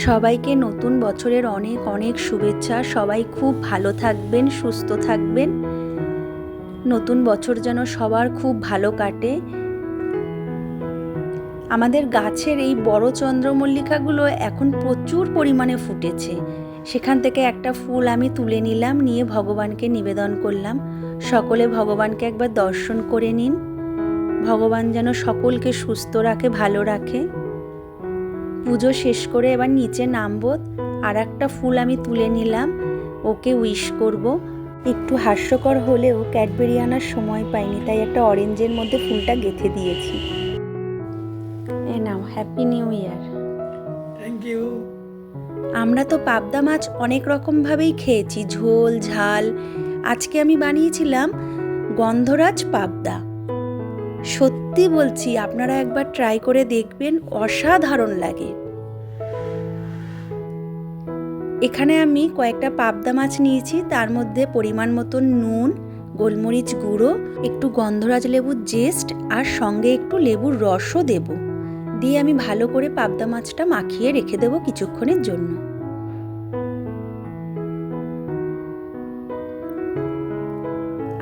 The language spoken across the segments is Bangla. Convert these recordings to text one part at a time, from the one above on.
সবাইকে নতুন বছরের অনেক অনেক শুভেচ্ছা। সবাই খুব ভালো থাকবেন, সুস্থ থাকবেন। নতুন বছর যেন সবার খুব ভালো কাটে। আমাদের গাছের এই বড় চন্দ্রমল্লিকাগুলো এখন প্রচুর পরিমাণে ফুটেছে। সেখান থেকে একটা ফুল আমি তুলে নিলাম, নিয়ে ভগবানকে নিবেদন করলাম। সকলে ভগবানকে একবার দর্শন করে নিন। ভগবান যেন সকলকে সুস্থ রাখে, ভালো রাখে। পুজো শেষ করে এবার নিচে নামবো। আর একটা ফুল আমি তুলে নিলাম, ওকে উইশ করব। একটু হাস্যকর হলেও ক্যাডবেরি আনার সময় পাইনি, তাই একটা অরেঞ্জের মধ্যে ফুলটা গেঁথে দিয়েছি। এ নাও, happy new year. Thank you. আমরা তো পাবদা মাছ অনেক রকমভাবেই খেয়েছি, ঝোল, ঝাল। আজকে আমি বানিয়েছিলাম গন্ধরাজ পাবদা। সত্যি বলছি, আপনারা একবার ট্রাই করে দেখবেন, অসাধারণ লাগে। এখানে আমি কয়েকটা পাবদা মাছ নিয়েছি, তার মধ্যে পরিমাণ মতো নুন, গোলমরিচ গুঁড়ো, একটু গন্ধরাজ লেবুর জেস্ট আর সঙ্গে একটু লেবুর রসও দেব। দিয়ে আমি ভালো করে পাবদা মাছটা মাখিয়ে রেখে দেবো কিছুক্ষণের জন্য।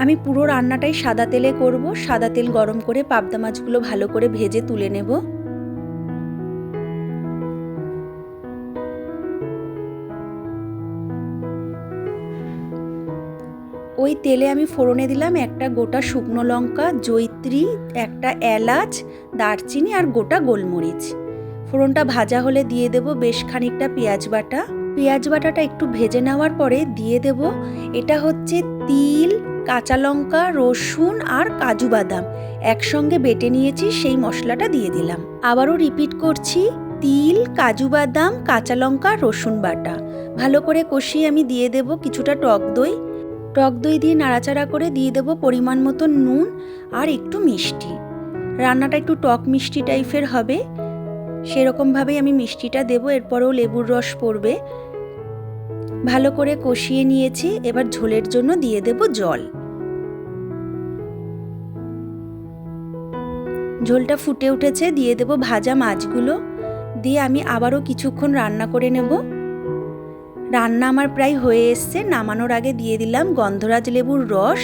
আমি পুরো রান্নাটাই সাদা তেলে করব। সাদা তেল গরম করে পাবদা মাছগুলো ভালো করে ভেজে তুলে নেব। ওই তেলে আমি ফোড়নে দিলাম একটা গোটা শুকনো লঙ্কা, জয়িত্রী, একটা এলাচ, দারচিনি আর গোটা গোলমরিচ। ফোড়নটা ভাজা হলে দিয়ে দেব বেশ খানিকটা পেঁয়াজ বাটা। পেঁয়াজ বাটাটা একটু ভেজে নেওয়ার পরে দিয়ে দেব, এটা হচ্ছে তিল, কাঁচা লঙ্কা, রসুন আর কাজু বাদাম একসঙ্গে বেটে নিয়েছি, সেই মশলাটা দিয়ে দিলাম। আবারও রিপিট করছি, তিল, কাজু বাদাম, কাঁচা লঙ্কা, রসুন বাটা। ভালো করে কষিয়ে আমি দিয়ে দেব কিছুটা টক দই। টক দই দিয়ে নাড়াচাড়া করে দিয়ে দেব পরিমাণ মতো নুন আর একটু মিষ্টি। রান্নাটা একটু টক মিষ্টি টাইপের হবে, সেরকমভাবেই আমি মিষ্টিটা দেব। এরপরেও লেবুর রস পড়বে। ভালো করে কষিয়ে নিয়েছি, এবার ঝোলের জন্য দিয়ে দেব জল। ঝোলটা ফুটে উঠেছে, দিয়ে দেব ভাজা মাছগুলো। দিয়ে আমি আবারও কিছুক্ষণ রান্না করে নেব। রান্না আমার প্রায় হয়ে এসছে। নামানোর আগে দিয়ে দিলাম গন্ধরাজ লেবুর রস।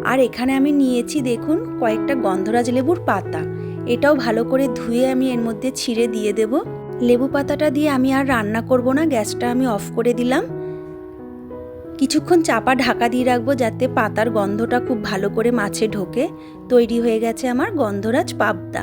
আর এখানে আমি নিয়েছি দেখুন কয়েকটা গন্ধরাজ লেবুর পাতা। এটাও ভালো করে ধুয়ে আমি এর মধ্যে ছিঁড়ে দিয়ে দেব। লেবু পাতাটা দিয়ে আমি আর রান্না করব না, গ্যাসটা আমি অফ করে দিলাম। কিছুক্ষণ চাপা ঢাকা দিয়ে রাখবো যাতে পাতার গন্ধটা খুব ভালো করে মাছে ঢোকে। তৈরি হয়ে গেছে আমার গন্ধরাজ পাবদা।